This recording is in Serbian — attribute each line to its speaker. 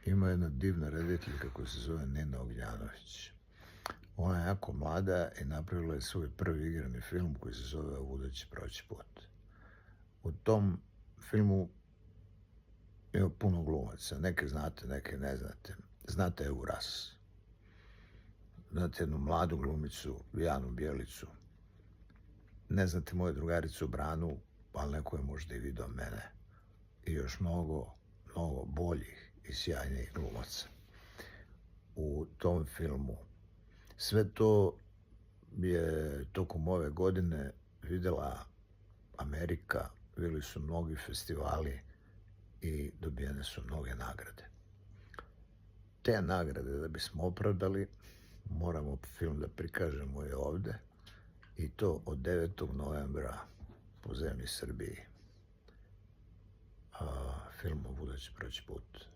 Speaker 1: Ima jedna divna rediteljka koja se zove Nina Ognjanović. Ona je jako mlada i napravila je svoj prvi igrani film koji se zove Ovuda će proći put. U tom filmu ima puno glumaca. Neke znate, neke ne znate. Znate Evu Ras. Znate jednu mladu glumicu, Vijanu Bjelicu. Ne znate moju drugaricu Branu, ali neko je možda i video mene. I još mnogo boljih i sjajnijih glumaca u tom filmu. Sve to je tokom ove godine videla Amerika, bili su mnogi festivali i dobijene su mnoge nagrade. Te nagrade, da bismo opravdali, moramo film da prikažemo i ovde, i to od 9. novembra po zemlji Srbiji. Film Ovuda će proći put.